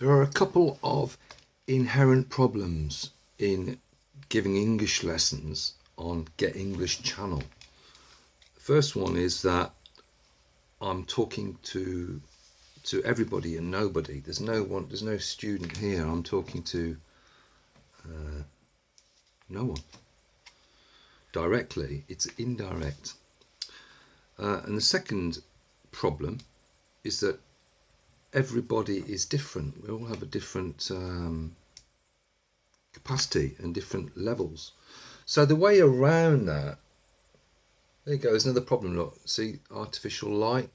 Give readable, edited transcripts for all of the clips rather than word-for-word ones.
There are a couple of inherent problems in giving English lessons on Get English channel. The first one is that I'm talking to everybody and nobody. There's no student here. I'm talking to no one directly. It's indirect. And the second problem is that everybody is different. We all have a different capacity and different levels. So the way around that, there you go, there's another problem. Look, see, artificial light.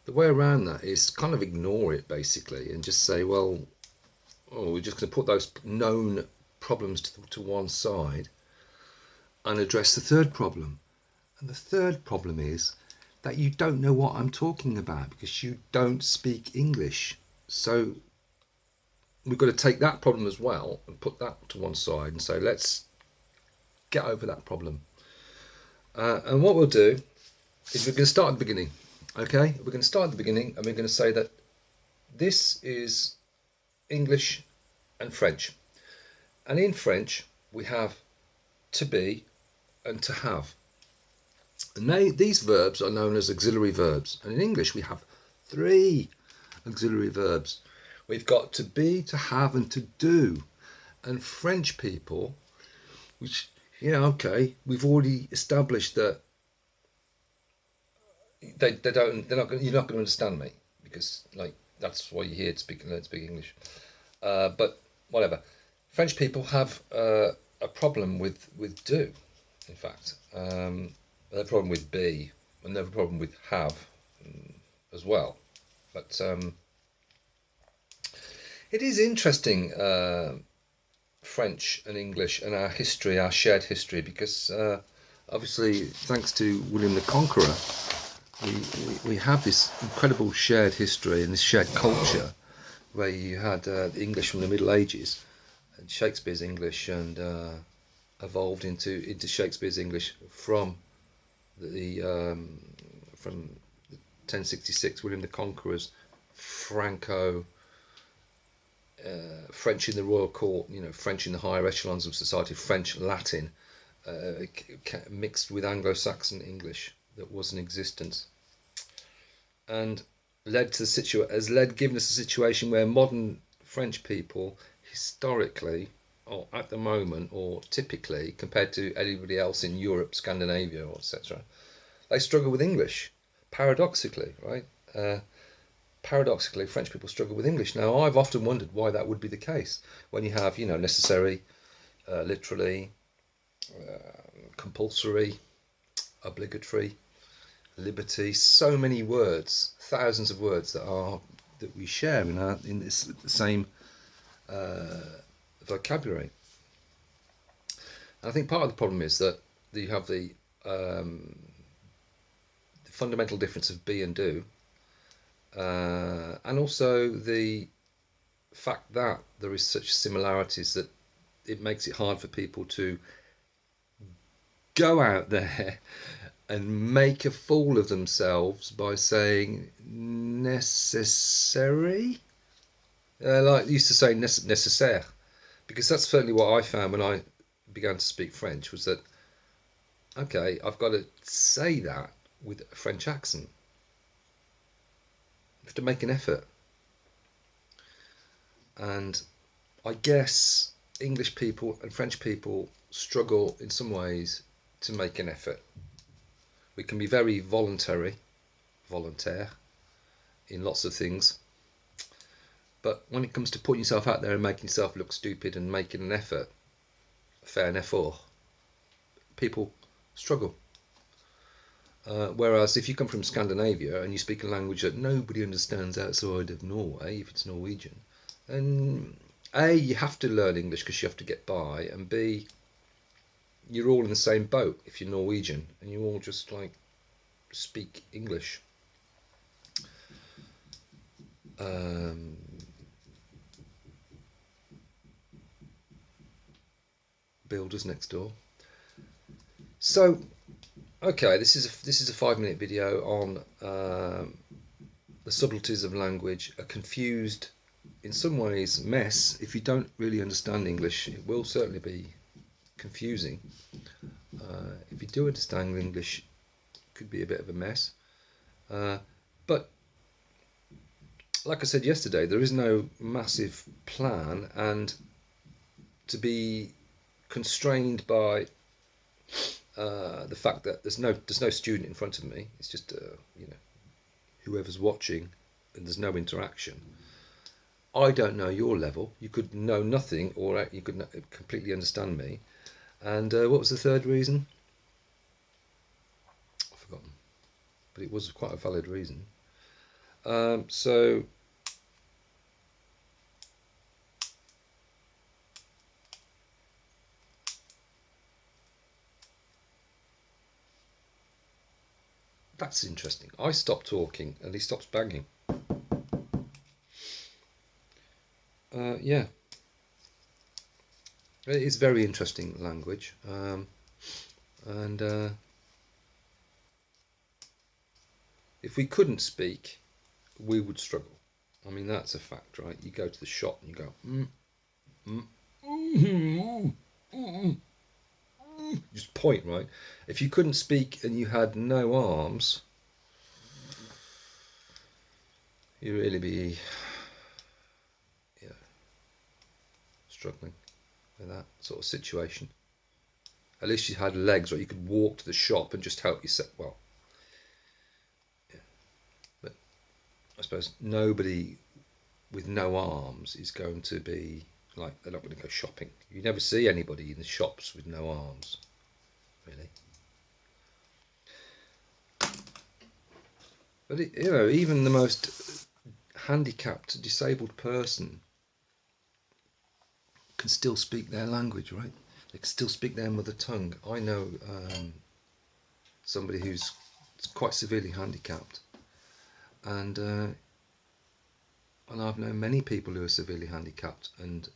The way around that is kind of ignore it basically and just say, well, we're just going to put those known problems to one side and address the third problem. And the third problem is that you don't know what I'm talking about because you don't speak English. So we've got to take that problem as well and put that to one side and say, let's get over that problem. And what we'll do is we're going to start at the beginning. Okay, we're going to start at the beginning and we're going to say that this is English and French. And in French, we have to be and to have. And these verbs are known as auxiliary verbs. And in English, we have 3 auxiliary verbs. We've got to be, to have, and to do. And French people, which, yeah, okay, we've already established that you're not going to understand me because, like, that's why you're here to learn to speak English. But whatever. French people have a problem with do, in fact. They have a problem with be, and they have a problem with have as well. But it is interesting, French and English and our history, our shared history, because obviously, thanks to William the Conqueror, we have this incredible shared history and this shared culture where you had the English from the Middle Ages and Shakespeare's English and evolved into Shakespeare's English from 1066, William the Conqueror's Franco, French in the royal court, French in the higher echelons of society, French, Latin, mixed with Anglo-Saxon English that was in existence, and given us a situation where modern French people historically, or at the moment, or typically, compared to anybody else in Europe, Scandinavia, or etc., they struggle with English. Paradoxically, right? Paradoxically, French people struggle with English. Now, I've often wondered why that would be the case when you have, necessary, literally, compulsory, obligatory, liberty, so many words, thousands of words that we share in this same vocabulary. And I think part of the problem is that you have the fundamental difference of be and do, and also the fact that there is such similarities that it makes it hard for people to go out there and make a fool of themselves by saying necessary, like used to say nécessaire, because that's certainly what I found when I began to speak French, was that, okay, I've got to say that with a French accent. I have to make an effort. And I guess English people and French people struggle in some ways to make an effort. We can be very voluntaire in lots of things. But when it comes to putting yourself out there and making yourself look stupid and making an effort, faire un effort, people struggle. Whereas if you come from Scandinavia and you speak a language that nobody understands outside of Norway, if it's Norwegian, then A, you have to learn English because you have to get by, and B, you're all in the same boat if you're Norwegian and you all just like speak English. Builders next door. So, okay, this is a 5-minute video on the subtleties of language, a confused, in some ways, mess. If you don't really understand English, it will certainly be confusing. If you do understand English, it could be a bit of a mess. But like I said yesterday, there is no massive plan, and to be constrained by the fact that there's no student in front of me. It's just whoever's watching, and there's no interaction. I don't know your level. You could know nothing, or you could completely understand me. And what was the third reason? I've forgotten, but it was quite a valid reason. So that's interesting. I stop talking and he stops banging. Yeah, it is very interesting language, and if we couldn't speak, we would struggle. I mean, that's a fact, right? You go to the shop and you go, just point, right? If you couldn't speak and you had no arms, you'd really be struggling with that sort of situation. At least you had legs, right? You could walk to the shop and just help yourself. Well, yeah. But I suppose nobody with no arms is going to be like, they're not going to go shopping. You never see anybody in the shops with no arms, really. But even the most handicapped, disabled person can still speak their language, right? They can still speak their mother tongue. I know somebody who's quite severely handicapped, and I've known many people who are severely handicapped, and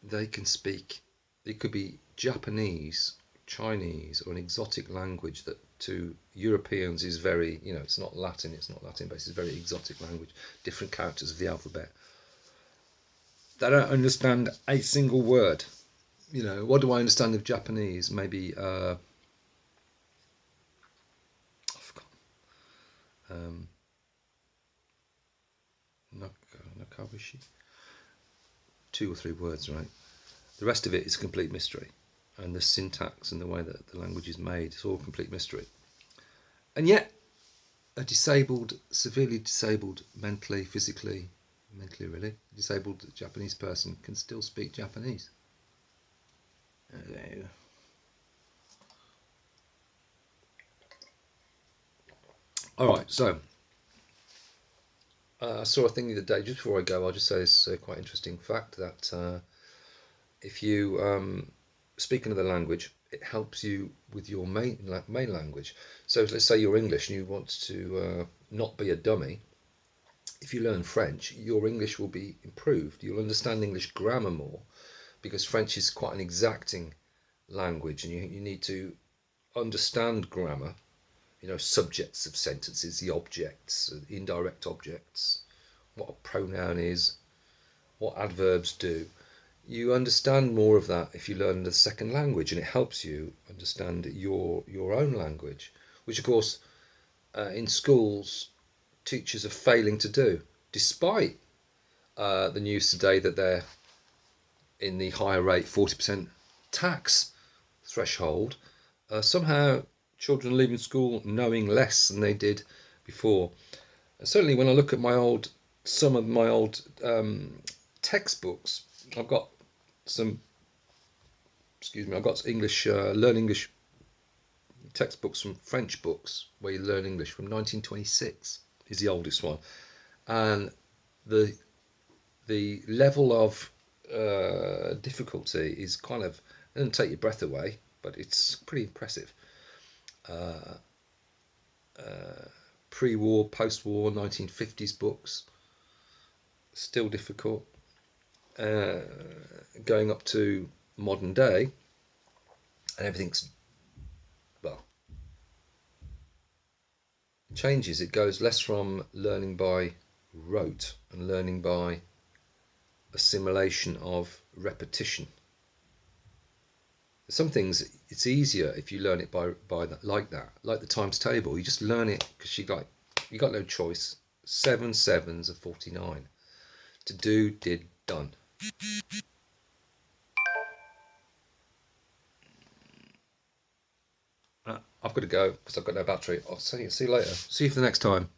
they can speak. It could be Japanese, Chinese, or an exotic language that to Europeans is very, it's not Latin. It's not Latin based. It's a very exotic language. Different characters of the alphabet. They don't understand a single word. What do I understand of Japanese? Maybe I forgot. Nakawishi. 2 or 3 words, right? The rest of it is a complete mystery, and the syntax and the way that the language is made, it's all a complete mystery. And yet, a severely disabled, mentally really, disabled Japanese person can still speak Japanese. All right, so I saw a thing the other day. Just before I go, I'll just say this quite interesting fact that if you speak another language, it helps you with your main language. So let's say you're English and you want to not be a dummy. If you learn French, your English will be improved. You'll understand English grammar more, because French is quite an exacting language, and you need to understand grammar, subjects of sentences, the objects, the indirect objects, what a pronoun is, what adverbs do. You understand more of that if you learn the second language, and it helps you understand your own language, which of course in schools teachers are failing to do, despite the news today that they're in the higher rate 40% tax threshold. Somehow children are leaving school knowing less than they did before. Certainly when I look at some of my old textbooks, I've got English, learn English textbooks from French books where you learn English from 1926 is the oldest one, and the level of difficulty is kind of, it doesn't take your breath away, but it's pretty impressive. Pre-war, post-war, 1950s books, still difficult. Going up to modern day, and everything's, well, changes. It goes less from learning by rote and learning by assimilation of repetition. Some things it's easier if you learn it by that, like the times table. You just learn it because you got no choice. 7 sevens are 49. To do, did, done. I've got to go because I've got no battery. I'll see you later. See you for the next time.